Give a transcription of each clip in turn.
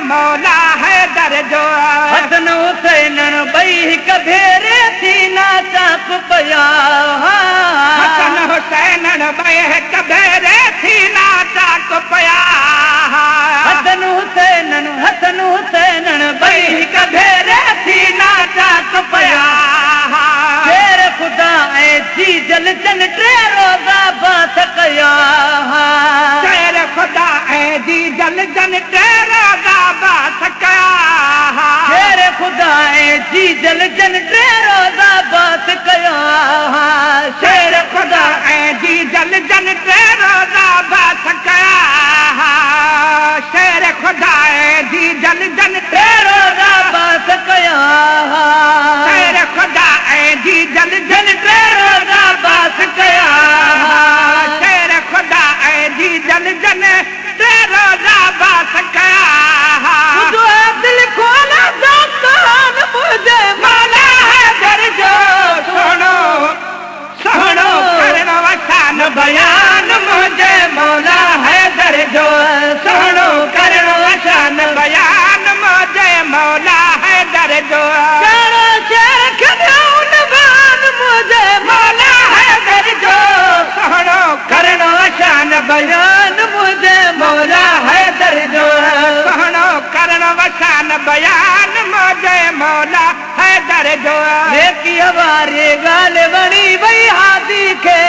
मौला हैदर जो हसन हुसैन ॿई हिक भेरे थी नाचाक पिया हसन हुसैन ॿई हिक भेरे थी नाचाक पिया हसन हुसैन ॿई हिक भेरे थी नाचाक पिया शेर ख़ुदा ऐं जी जल जन टे रोज़ा बात कया शेर ख़ुदा ऐं जी जल जन टे रोज़ा बात कया शेर ख़ुदा ऐं जी जल जन टे रोज़ा बात कया शेर ख़ुदा ऐं जी जल जन टे रोज़ा बात कया शेर ख़ुदा ऐं जी जल जन टे रोज़ा बात कया शेर ख़ुदा ऐं जी जल जन टे रोज़ा बात कया शेर ख़ुदा ऐं जी जल जन टे रोज़ा बात कया दिल खोला दास्तान मुझे मौला हैदर जो सुनो सुनो करणो वसान बयान मुझे मौला हैदर जो सुनो करणो वसान बयान मुझे मौला हैदर जो मुझे मौला हैदर जो सुनो करणो वसान बयान मुझे मौला हैदर जो सुनो करणो वसान बयान मुझे मौला हैदर जो नेकी हमारी गाल बड़ी भई हादी के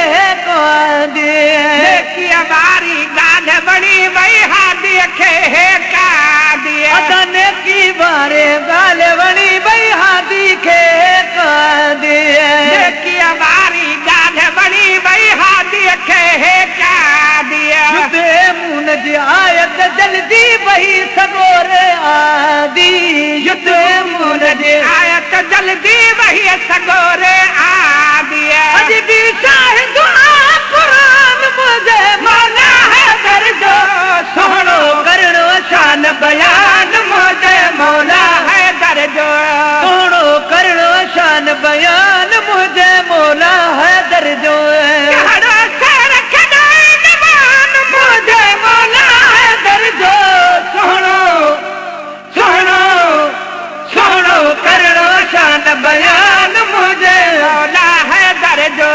कांदी नेकी हमारी गाल बड़ी भई हादी के कांदी अदा नेकी बारे गाल बड़ी भई हादी के कांदी नेकी हमारी गाल बड़ी भई हादी के कांदी जुदे मुन जी आयत जल्दी वही सगोरे आदी जुदे मुन जी आयत जल्दी वही सगोरे आदी अज भी शाहिद कुरान मुझे मौला हैदर जो सुनो करणो शान बयान मुझे मौला हैदर जो सुनो करणो शान बयान मुझे मौला हैदर जो मुझे मौला हैदर जो सुनो सुनो सुनो करणो शान बयान मुझे मौला हैदर जो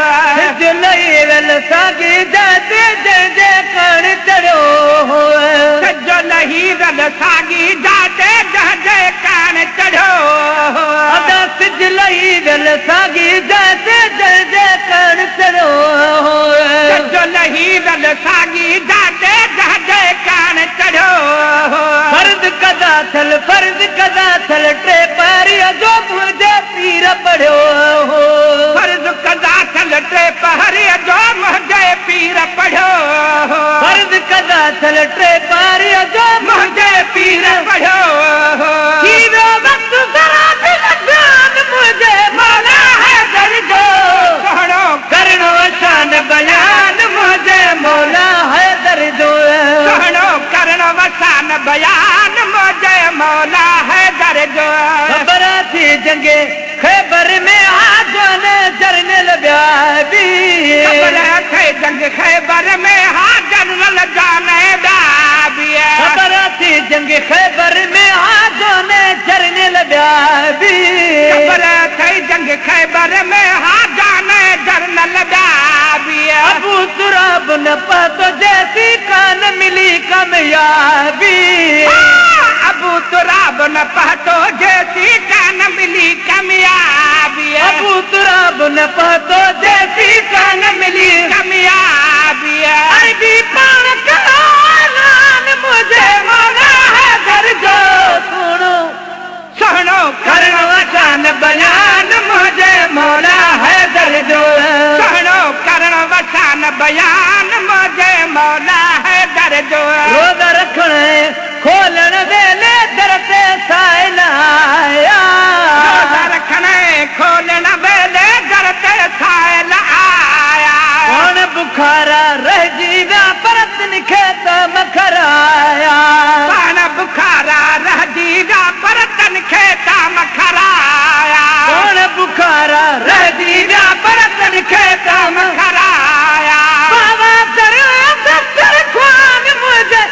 लई वेल सागी जाते जे कण चढ़ो सजो नहीं रल सागी जाते जहे कान चढ़ो अदा सिज लई वेल सागी जाते जे कण चढ़ो सजो नहीं रल सागी जाते जहे कान चढ़ो फर्ज कदा थल टे पारिया जो मुझे पीर पढ़ो फर्ज कदा थल टे पहरिया जो मुझे पीर पढ़ो फर्ज कदा थल टे पारिया जो मुझे पीर पढ़ो वक्त जरा दिल जान मुझे मौला हैदर जो सुनो करणो शान बयान मुझे मौला हैदर जो सुनो करणो वसान बयान मुझे मौला हैदर जो खबर थी जंगे खैबर में हाजन जरनल ब्याबी खबर थे जंग खैबर में जनरल जाने दाबी खबर थी जंग खैबर में हाजन जरनल ब्याबी खबर थे जंग खैबर में जाने जनरल दाबी अबू तुराब न पातो जैसी कान मिली कामयाबी अबू तुराब न पातो जैसी कान मिली कामयाबी अबू तुराब न पातो जैसी कान मिली कामयाबी अरबी पान कलान मुझे मौला हैदर जो सुनो सुनो करणो वसान बयान मुझे मौला हैदर जो सुनो करणो वसान बयान मुझे मौला हैदर जो रोज़ रखण खोलण वेले दर ते साइल आया रोज़ा रखण खोलण वेले दर ते साइल आया कौन बुखारा रहिजी विया पर तिनखे त मखराया पाण बुखारा रहिजी विया पर तिनखे त मखराया कौन बुखारा रहिजी विया पर तिनखे त मखराया बाबा दर ख़्वान मुझे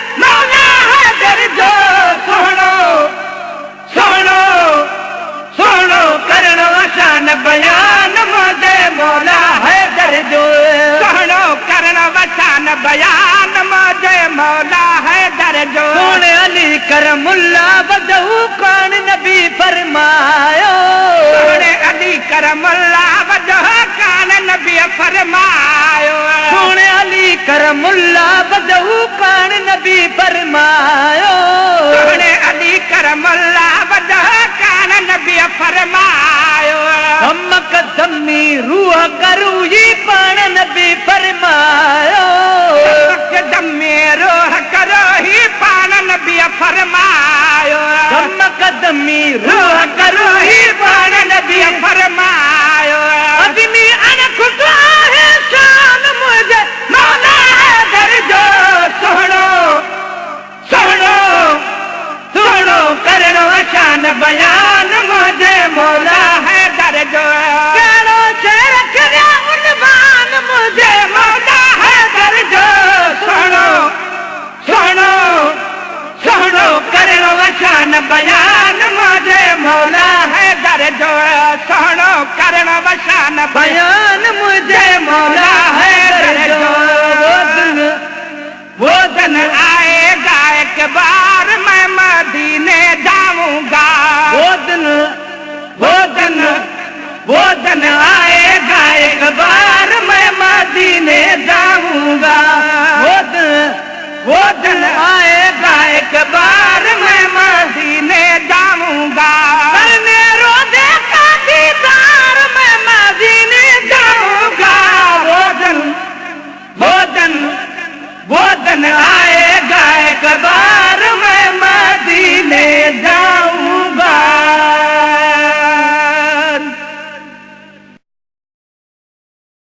फरमायो सोने अली करमुल्ला बदहू कान नबी फरमायो सोने अली करमुल्ला बदहू कान नबी फरमायो हम कदमी रूह करू ही पान नबी फरमायो कदमी रूह करो ही पान नबी फरमायो हम कदमी रूह करू ही पान नबी फरमायो आदमी अनख है शान मुझे मौला हैदर जो सुनो सुनो सुनो करणो शान बयान मुझे मौला हैदर जो करो शेर करया उन्वान मुझे मौला हैदर जो सुनो सुनो सुनो करणो शान बयान मुझे मौला हैदर जो सुनो करणो शान बयान मुझे मौला हैदर जो वो दिन आएगा एक बार मैं मदीने जाऊंगा वो दिन वो दिन वो दिन आएगा एक बार मैं मदीने जाऊंगा वो दिन आएगा एक बार मैं मदीने जाऊंगा